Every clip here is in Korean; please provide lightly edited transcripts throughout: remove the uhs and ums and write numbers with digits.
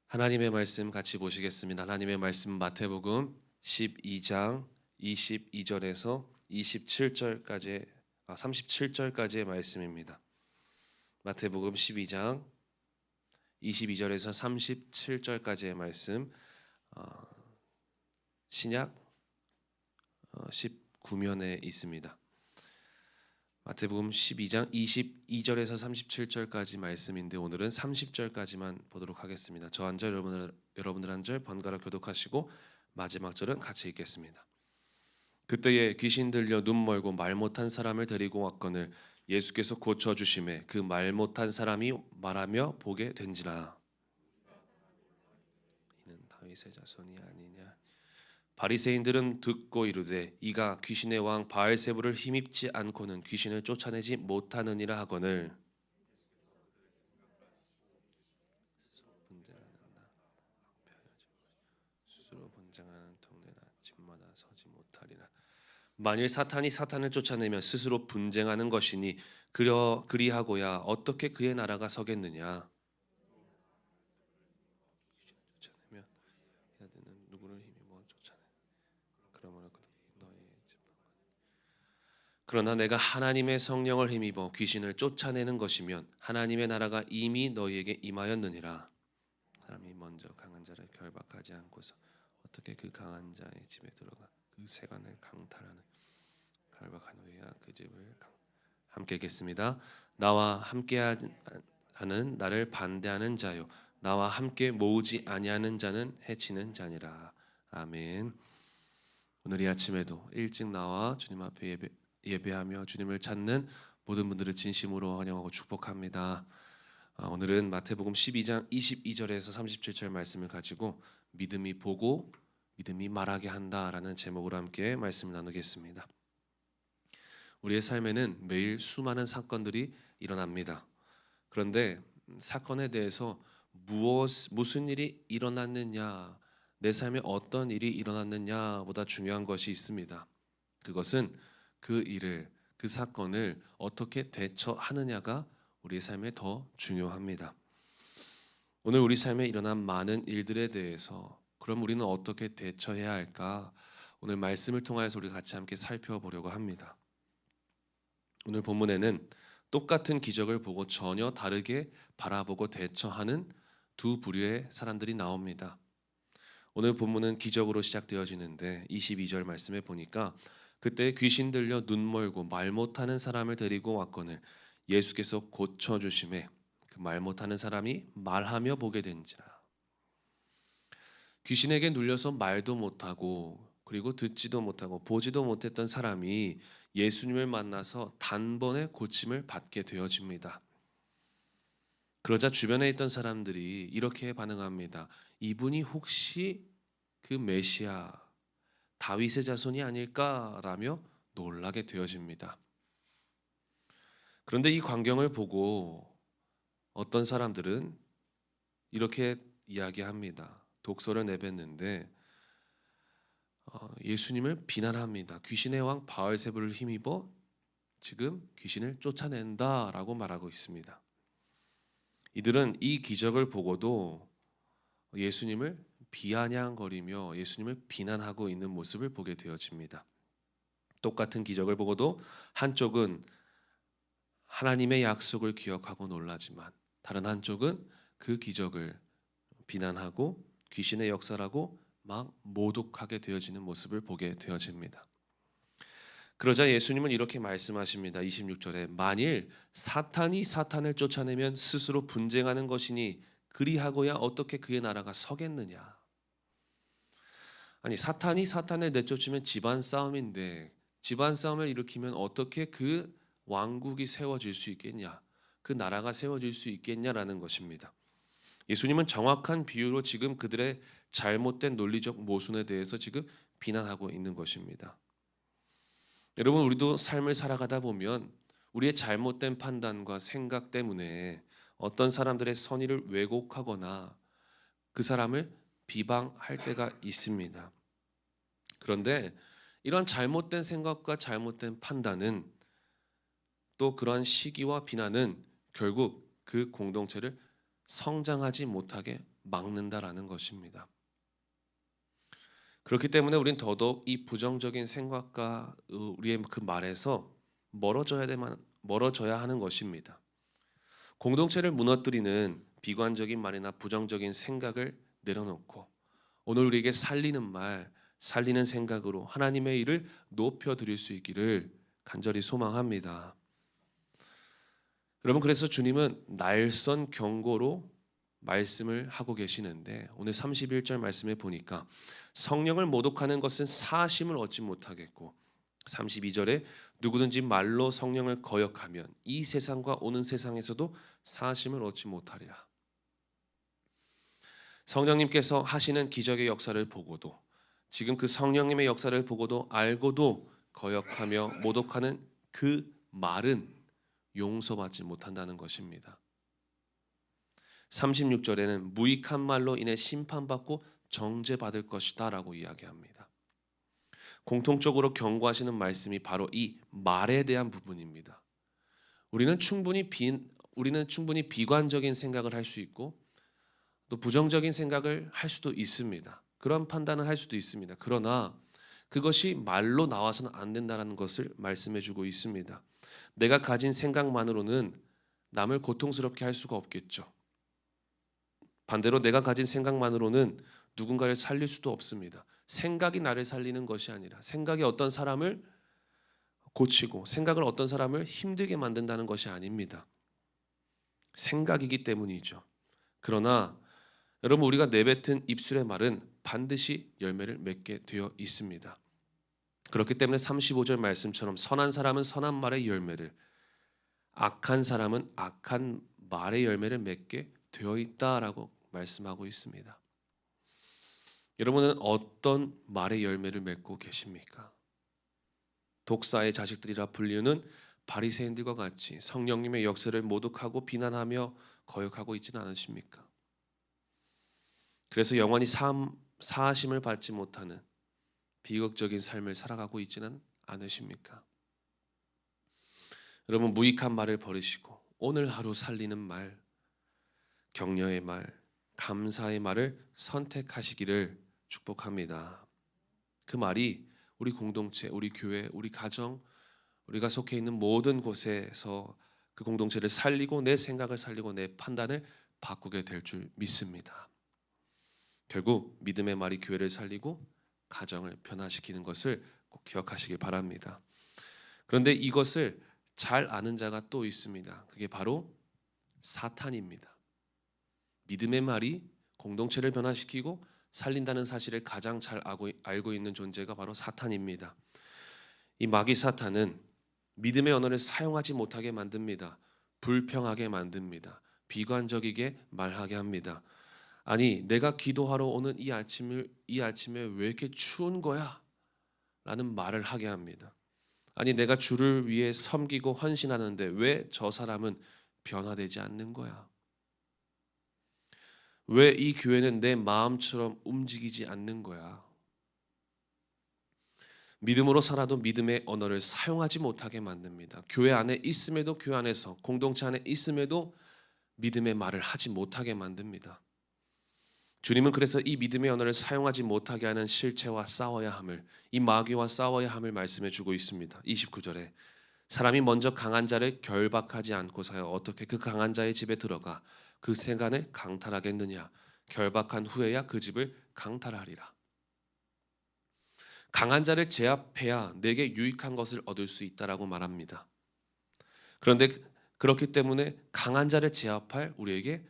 하나님의 말씀 같이 보시겠습니다. 하나님의 말씀 마태복음 12장 22절에서 27절까지 37절까지의 말씀입니다. 마태복음 12장 22절에서 37절까지의 말씀, 신약 19면에 있습니다. 마태복음 12장 22절에서 37절까지 말씀인데 오늘은 30절까지만 보도록 하겠습니다. 저 한 절, 여러분들 한 절 번갈아 교독하시고 마지막 절은 같이 읽겠습니다. 그때에 귀신 들려 눈 멀고 말 못한 사람을 데리고 왔거늘 예수께서 고쳐주심에 그 말 못한 사람이 말하며 보게 된지라. 이는 다윗의 자손이 아니냐. 바리새인들은 듣고 이르되 이가 귀신의 왕 바알세불을 힘입지 않고는 귀신을 쫓아내지 못하느니라 하거늘 스스로 분쟁하는 동네나 집마다 서지 못하리라. 만일 사탄이 사탄을 쫓아내면 스스로 분쟁하는 것이니 그리하고야 어떻게 그의 나라가 서겠느냐. 쫓아내면 누구를 힘입어 쫓아내. 그러므로 그들이 너희의 그러나 내가 하나님의 성령을 힘입어 귀신을 쫓아내는 것이면 하나님의 나라가 이미 너희에게 임하였느니라. 사람이 먼저 강한 자를 결박하지 않고서 어떻게 그 강한 자의 집에 들어가 그 세관을 강탈하는. 결박한 후에야 그 집을 함께 읽겠습니다. 나와 함께하는 나를 반대하는 자요 나와 함께 모으지 아니하는 자는 해치는 자니라. 아멘. 오늘 이 아침에도 일찍 나와 주님 앞에 예배하며 주님을 찾는 모든 분들을 진심으로 환영하고 축복합니다. 오늘은 마태복음 12장 22절에서 37절 말씀을 가지고 믿음이 보고 믿음이 말하게 한다라는 제목으로 함께 말씀을 나누겠습니다. 우리의 삶에는 매일 수많은 사건들이 일어납니다. 그런데 사건에 대해서 무슨 일이 일어났느냐, 내 삶에 어떤 일이 일어났느냐보다 중요한 것이 있습니다. 그것은 그 사건을 어떻게 대처하느냐가 우리의 삶에 더 중요합니다. 오늘 우리 삶에 일어난 많은 일들에 대해서 그럼 우리는 어떻게 대처해야 할까? 오늘 말씀을 통해서 우리 같이 함께 살펴보려고 합니다. 오늘 본문에는 똑같은 기적을 보고 전혀 다르게 바라보고 대처하는 두 부류의 사람들이 나옵니다. 오늘 본문은 기적으로 시작되어지는데 22절 말씀에 보니까 그때 귀신 들려 눈 멀고 말 못하는 사람을 데리고 왔거늘 예수께서 고쳐주심에 그 말 못하는 사람이 말하며 보게 된지라. 귀신에게 눌려서 말도 못하고 그리고 듣지도 못하고 보지도 못했던 사람이 예수님을 만나서 단번에 고침을 받게 되어집니다. 그러자 주변에 있던 사람들이 이렇게 반응합니다. 이분이 혹시 그 메시아 다윗의 자손이 아닐까라며 놀라게 되어집니다. 그런데 이 광경을 보고 어떤 사람들은 이렇게 이야기합니다. 독서를 내뱉는데 예수님을 비난합니다. 귀신의 왕 바알세불을 힘입어 지금 귀신을 쫓아낸다라고 말하고 있습니다. 이들은 이 기적을 보고도 예수님을 비아냥거리며 예수님을 비난하고 있는 모습을 보게 되어집니다. 똑같은 기적을 보고도 한쪽은 하나님의 약속을 기억하고 놀라지만 다른 한쪽은 그 기적을 비난하고 귀신의 역사라고 막 모독하게 되어지는 모습을 보게 되어집니다. 그러자 예수님은 이렇게 말씀하십니다. 26절에 만일 사탄이 사탄을 쫓아내면 스스로 분쟁하는 것이니 그리하고야 어떻게 그의 나라가 서겠느냐. 아니 사탄이 사탄을 내쫓으면 집안 싸움인데 집안 싸움을 일으키면 어떻게 그 왕국이 세워질 수 있겠냐, 그 나라가 세워질 수 있겠냐라는 것입니다. 예수님은 정확한 비유로 지금 그들의 잘못된 논리적 모순에 대해서 지금 비난하고 있는 것입니다. 여러분, 우리도 삶을 살아가다 보면 우리의 잘못된 판단과 생각 때문에 어떤 사람들의 선의를 왜곡하거나 그 사람을 비방할 때가 있습니다. 그런데 이런 잘못된 생각과 잘못된 판단은 또 그러한 시기와 비난은 결국 그 공동체를 성장하지 못하게 막는다라는 것입니다. 그렇기 때문에 우리는 더더욱 이 부정적인 생각과 우리의 그 말에서 멀어져야 하는 것입니다. 공동체를 무너뜨리는 비관적인 말이나 부정적인 생각을 내려놓고 오늘 우리에게 살리는 말, 살리는 생각으로 하나님의 일을 높여드릴 수 있기를 간절히 소망합니다. 여러분, 그래서 주님은 날선 경고로 말씀을 하고 계시는데 오늘 31절 말씀에 보니까 성령을 모독하는 것은 사심을 얻지 못하겠고 32절에 누구든지 말로 성령을 거역하면 이 세상과 오는 세상에서도 사심을 얻지 못하리라. 성령님께서 하시는 기적의 역사를 보고도 지금 그 성령님의 역사를 보고도 알고도 거역하며 모독하는 그 말은 용서받지 못한다는 것입니다. 36절에는 무익한 말로 인해 심판받고 정죄받을 것이다 라고 이야기합니다. 공통적으로 경고하시는 말씀이 바로 이 말에 대한 부분입니다. 우리는 충분히 비관적인 생각을 할 수 있고 또 부정적인 생각을 할 수도 있습니다. 그런 판단을 할 수도 있습니다. 그러나 그것이 말로 나와서는 안 된다는 것을 말씀해 주고 있습니다. 내가 가진 생각만으로는 남을 고통스럽게 할 수가 없겠죠. 반대로 내가 가진 생각만으로는 누군가를 살릴 수도 없습니다. 생각이 나를 살리는 것이 아니라 생각이 어떤 사람을 고치고 생각을 어떤 사람을 힘들게 만든다는 것이 아닙니다. 생각이기 때문이죠. 그러나 여러분, 우리가 내뱉은 입술의 말은 반드시 열매를 맺게 되어 있습니다. 그렇기 때문에 35절 말씀처럼 선한 사람은 선한 말의 열매를, 악한 사람은 악한 말의 열매를 맺게 되어 있다라고 말씀하고 있습니다. 여러분은 어떤 말의 열매를 맺고 계십니까? 독사의 자식들이라 불리는 바리새인들과 같이 성령님의 역사를 모독하고 비난하며 거역하고 있지는 않으십니까? 그래서 영원히 사하심을 받지 못하는 비극적인 삶을 살아가고 있지는 않으십니까? 여러분, 무익한 말을 버리시고 오늘 하루 살리는 말, 격려의 말, 감사의 말을 선택하시기를 축복합니다. 그 말이 우리 공동체, 우리 교회, 우리 가정, 우리가 속해 있는 모든 곳에서 그 공동체를 살리고 내 생각을 살리고 내 판단을 바꾸게 될 줄 믿습니다. 결국 믿음의 말이 교회를 살리고 가정을 변화시키는 것을 꼭 기억하시길 바랍니다. 그런데 이것을 잘 아는 자가 또 있습니다. 그게 바로 사탄입니다. 믿음의 말이 공동체를 변화시키고 살린다는 사실을 가장 잘 알고 있는 존재가 바로 사탄입니다. 이 마귀 사탄은 믿음의 언어를 사용하지 못하게 만듭니다. 불평하게 만듭니다. 비관적이게 말하게 합니다. 아니, 내가 기도하러 오는 이 아침에 왜 이렇게 추운 거야? 라는 말을 하게 합니다. 아니, 내가 주를 위해 섬기고 헌신하는데 왜 저 사람은 변화되지 않는 거야? 왜 이 교회는 내 마음처럼 움직이지 않는 거야? 믿음으로 살아도 믿음의 언어를 사용하지 못하게 만듭니다. 교회 안에 있음에도 교회 안에서 공동체 안에 있음에도 믿음의 말을 하지 못하게 만듭니다. 주님은 그래서 이 믿음의 언어를 사용하지 못하게 하는 실체와 싸워야 함을, 이 마귀와 싸워야 함을 말씀해 주고 있습니다. 29절에 사람이 먼저 강한 자를 결박하지 않고서야 어떻게 그 강한 자의 집에 들어가 그 세간을 강탈하겠느냐? 결박한 후에야 그 집을 강탈하리라. 강한 자를 제압해야 내게 유익한 것을 얻을 수 있다라고 말합니다. 그런데 그렇기 때문에 강한 자를 제압할 우리에게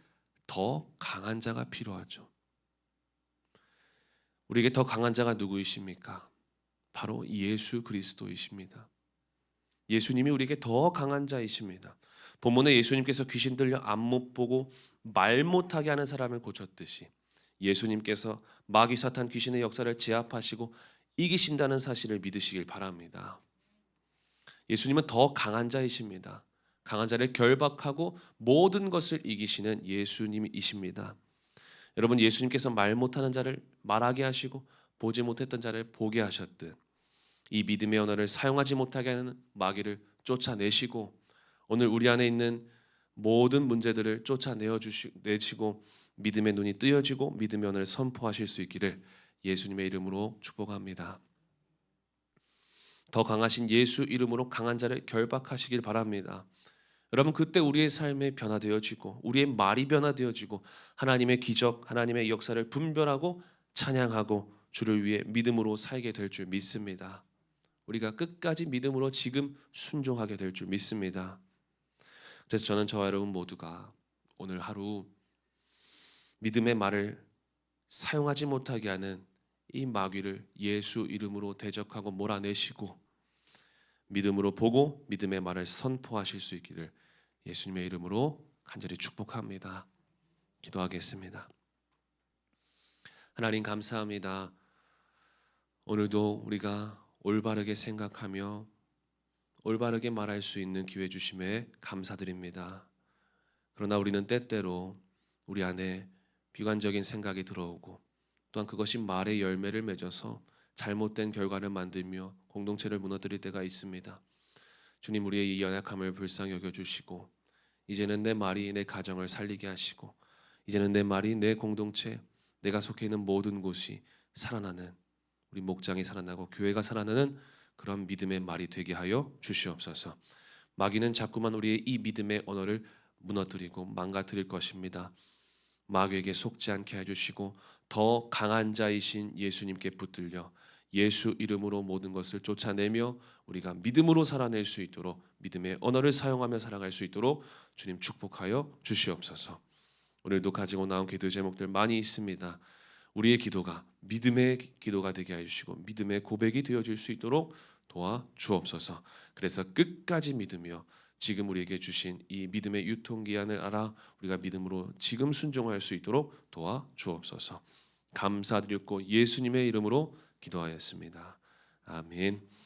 더 강한 자가 필요하죠. 우리에게 더 강한 자가 누구이십니까? 바로 예수 그리스도이십니다. 예수님이 우리에게 더 강한 자이십니다. 본문에 예수님께서 귀신 들려 안 못 보고 말 못하게 하는 사람을 고쳤듯이 예수님께서 마귀 사탄 귀신의 역사를 제압하시고 이기신다는 사실을 믿으시길 바랍니다. 예수님은 더 강한 자이십니다. 강한 자를 결박하고 모든 것을 이기시는 예수님이십니다. 여러분, 예수님께서 말 못하는 자를 말하게 하시고 보지 못했던 자를 보게 하셨듯 이 믿음의 언어를 사용하지 못하게 하는 마귀를 쫓아내시고 오늘 우리 안에 있는 모든 문제들을 쫓아내시고 믿음의 눈이 뜨여지고 믿음의 언어를 선포하실 수 있기를 예수님의 이름으로 축복합니다. 더 강하신 예수 이름으로 강한 자를 결박하시길 바랍니다. 여러분, 그때 우리의 삶이 변화되어지고 우리의 말이 변화되어지고 하나님의 기적, 하나님의 역사를 분별하고 찬양하고 주를 위해 믿음으로 살게 될 줄 믿습니다. 우리가 끝까지 믿음으로 지금 순종하게 될 줄 믿습니다. 그래서 저는 저와 여러분 모두가 오늘 하루 믿음의 말을 사용하지 못하게 하는 이 마귀를 예수 이름으로 대적하고 몰아내시고 믿음으로 보고 믿음의 말을 선포하실 수 있기를 예수님의 이름으로 간절히 축복합니다. 기도하겠습니다. 하나님 감사합니다. 오늘도 우리가 올바르게 생각하며 올바르게 말할 수 있는 기회 주심에 감사드립니다. 그러나 우리는 때때로 우리 안에 비관적인 생각이 들어오고 또한 그것이 말의 열매를 맺어서 잘못된 결과를 만들며 공동체를 무너뜨릴 때가 있습니다. 주님, 우리의 이 연약함을 불쌍히 여겨주시고 이제는 내 말이 내 가정을 살리게 하시고 이제는 내 말이 내 공동체, 내가 속해 있는 모든 곳이 살아나는, 우리 목장이 살아나고 교회가 살아나는 그런 믿음의 말이 되게 하여 주시옵소서. 마귀는 자꾸만 우리의 이 믿음의 언어를 무너뜨리고 망가뜨릴 것입니다. 마귀에게 속지 않게 해주시고 더 강한 자이신 예수님께 붙들려 예수 이름으로 모든 것을 쫓아내며 우리가 믿음으로 살아낼 수 있도록 믿음의 언어를 사용하며 살아갈 수 있도록 주님 축복하여 주시옵소서. 오늘도 가지고 나온 기도 제목들 많이 있습니다. 우리의 기도가 믿음의 기도가 되게 해주시고 믿음의 고백이 되어질 수 있도록 도와 주옵소서. 그래서 끝까지 믿으며 지금 우리에게 주신 이 믿음의 유통기한을 알아 우리가 믿음으로 지금 순종할 수 있도록 도와 주옵소서. 감사드렸고 예수님의 이름으로 기도하였습니다. 아멘.